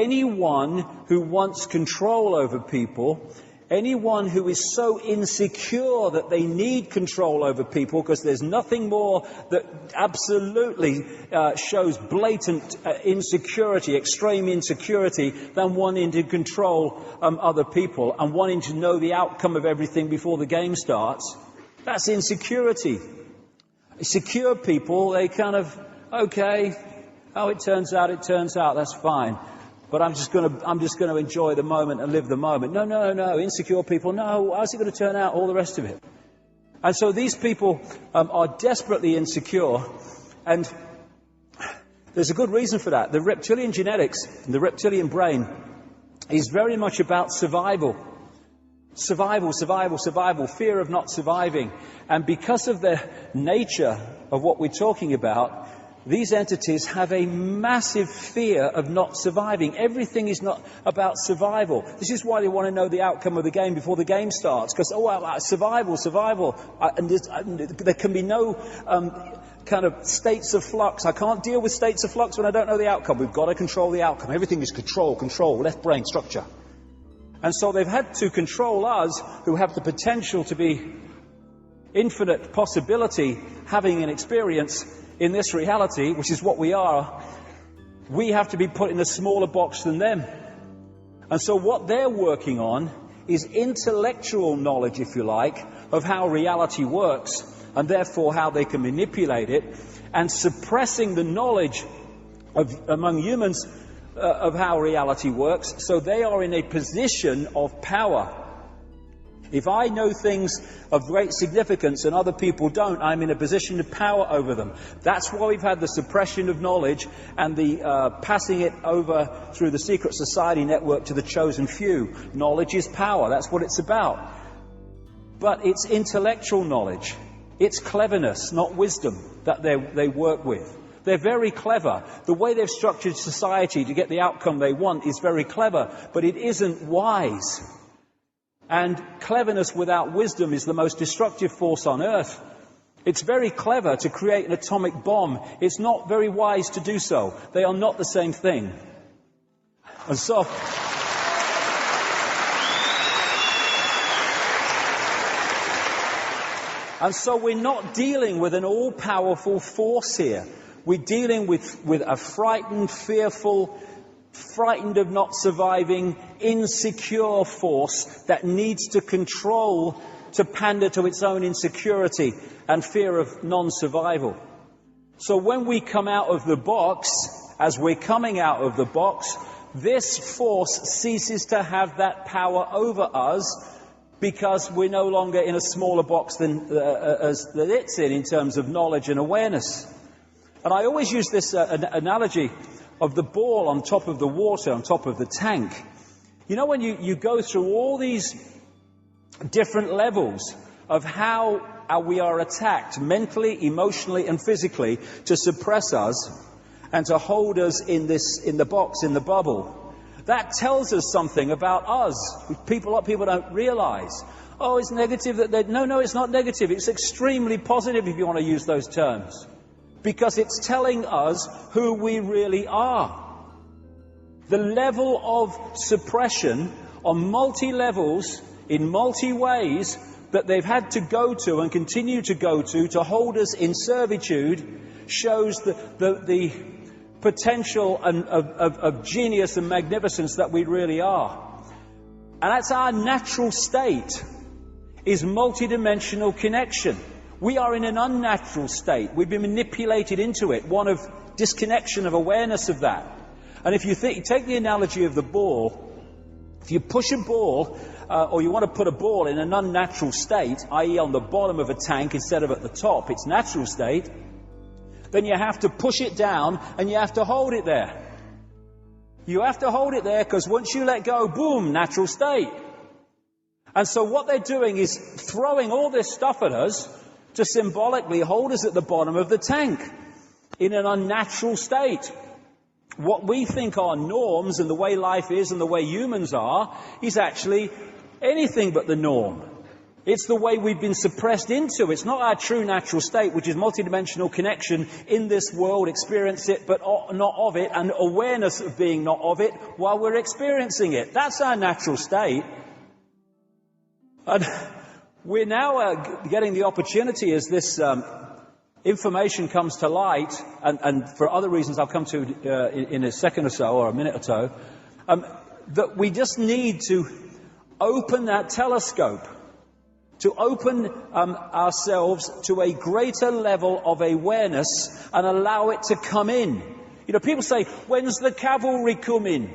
anyone who wants control over people, anyone who is so insecure that they need control over people, because there's nothing more that absolutely shows blatant insecurity, extreme insecurity, than wanting to control other people and wanting to know the outcome of everything before the game starts. That's insecurity. Secure people, they kind of, okay, oh, it turns out, that's fine. But I'm just going to enjoy the moment and live the moment. No. Insecure people, no. How's it going to turn out? All the rest of it. And so these people are desperately insecure. And there's a good reason for that. The reptilian genetics, the reptilian brain, is very much about survival. Survival, fear of not surviving. And because of the nature of what we're talking about, these entities have a massive fear of not surviving. Everything is not about survival. This is why they want to know the outcome of the game before the game starts. Because, survival. And there can be no kind of states of flux. I can't deal with states of flux when I don't know the outcome. We've got to control the outcome. Everything is control, left brain structure. And so they've had to control us, who have the potential to be infinite possibility, having an experience in this reality, which is what we are. We have to be put in a smaller box than them. And so what they're working on is intellectual knowledge, if you like, of how reality works, and therefore how they can manipulate it, and suppressing the knowledge among humans of how reality works, so they are in a position of power. If I know things of great significance and other people don't, I'm in a position of power over them. That's why we've had the suppression of knowledge and the passing it over through the secret society network to the chosen few. Knowledge is power. That's what it's about. But it's intellectual knowledge. It's cleverness, not wisdom, that they work with. They're very clever. The way they've structured society to get the outcome they want is very clever, but it isn't wise. And cleverness without wisdom is the most destructive force on earth. It's very clever to create an atomic bomb. It's not very wise to do so. They are not the same thing. And so we're not dealing with an all-powerful force here. We're dealing with a frightened, fearful, frightened of not surviving, insecure force that needs to control, to pander to its own insecurity and fear of non-survival. So when we come out of the box, as we're coming out of the box, this force ceases to have that power over us, because we're no longer in a smaller box than it's in terms of knowledge and awareness. And I always use this analogy of the ball on top of the water, on top of the tank. You know, when you go through all these different levels of how we are attacked mentally, emotionally, and physically to suppress us and to hold us in the box, in the bubble, that tells us something about us. People don't realize. Oh, it's negative that no, it's not negative. It's extremely positive, if you want to use those terms. Because it's telling us who we really are. The level of suppression on multi-levels, in multi-ways, that they've had to go to and continue to go to hold us in servitude, shows the potential of genius and magnificence that we really are. And that's our natural state, is multidimensional connection. We are in an unnatural state. We've been manipulated into it, one of disconnection, of awareness of that. And if you take the analogy of the ball, if you push a ball, or you want to put a ball in an unnatural state, i.e. on the bottom of a tank instead of at the top, its natural state, then you have to push it down and you have to hold it there. You have to hold it there, because once you let go, boom, natural state. And so what they're doing is throwing all this stuff at us to symbolically hold us at the bottom of the tank in an unnatural state. What we think are norms and the way life is and the way humans are is actually anything but the norm. It's the way we've been suppressed into. It's not our true natural state, which is multidimensional connection in this world, experience it, but not of it, and awareness of being not of it while we're experiencing it. That's our natural state. And we're now getting the opportunity as this information comes to light, and for other reasons I'll come to in a second or so, or a minute or so, that we just need to open that telescope, to open ourselves to a greater level of awareness and allow it to come in. You know, people say, when's the cavalry coming?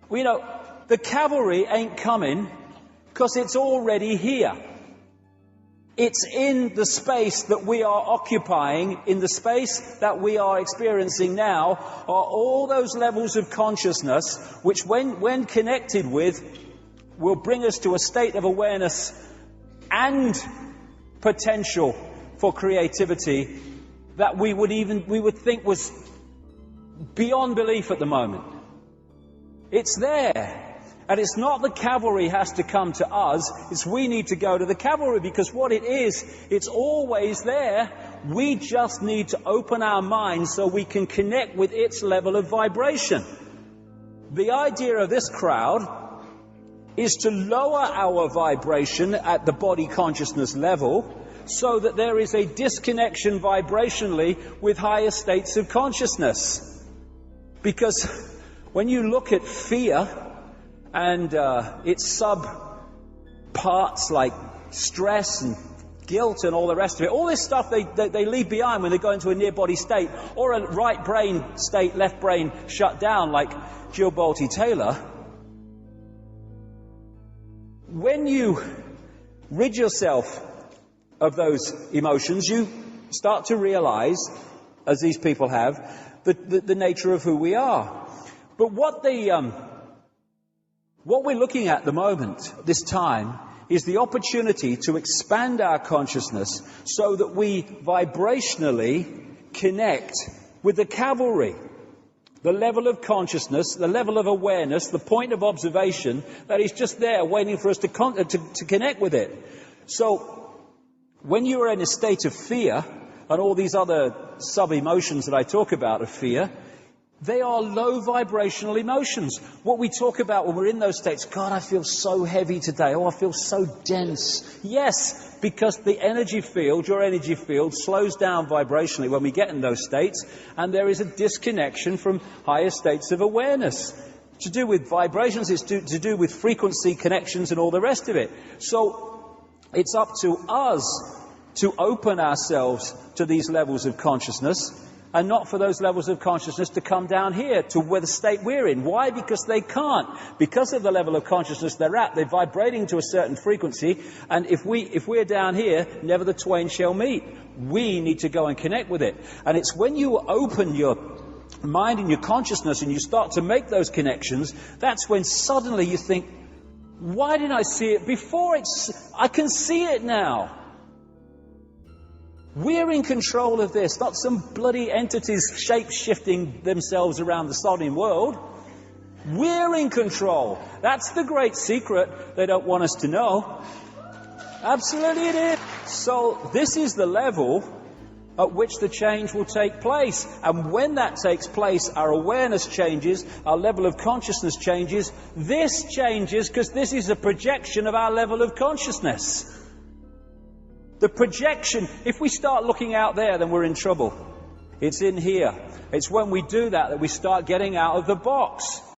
Well, you know, the cavalry ain't coming because it's already here. It's in the space that we are occupying, in the space that we are experiencing now, are all those levels of consciousness which, when connected with, will bring us to a state of awareness and potential for creativity that we would think was beyond belief at the moment. It's there. And it's not the cavalry has to come to us, it's we need to go to the cavalry, because what it is, it's always there. We just need to open our minds so we can connect with its level of vibration. The idea of this crowd is to lower our vibration at the body consciousness level so that there is a disconnection vibrationally with higher states of consciousness. Because when you look at fear and its sub-parts like stress and guilt and all the rest of it, all this stuff they leave behind when they go into a near-body state, or a right brain state, left brain shut down like Jill Bolte Taylor. When you rid yourself of those emotions, you start to realize, as these people have, the nature of who we are. But what we're looking at the moment, this time, is the opportunity to expand our consciousness so that we vibrationally connect with the cavalry. The level of consciousness, the level of awareness, the point of observation that is just there waiting for us to connect with it. So, when you are in a state of fear, and all these other sub-emotions that I talk about of fear, they are low vibrational emotions. What we talk about when we're in those states, God, I feel so heavy today. Oh, I feel so dense. Yes, because the energy field, your energy field, slows down vibrationally when we get in those states, and there is a disconnection from higher states of awareness. To do with vibrations, it's to do with frequency connections and all the rest of it. So, it's up to us to open ourselves to these levels of consciousness, and not for those levels of consciousness to come down here to where the state we're in. Why? Because they can't. Because of the level of consciousness they're at, they're vibrating to a certain frequency, and if we're down here, never the twain shall meet. We need to go and connect with it. And it's when you open your mind and your consciousness and you start to make those connections, that's when suddenly you think, why didn't I see it before? I can see it now. We're in control of this, not some bloody entities shape-shifting themselves around the sodding world. We're in control. That's the great secret they don't want us to know. Absolutely it is. So this is the level at which the change will take place. And when that takes place, our awareness changes, our level of consciousness changes. This changes because this is a projection of our level of consciousness. The projection, if we start looking out there, then we're in trouble. It's in here. It's when we do that we start getting out of the box.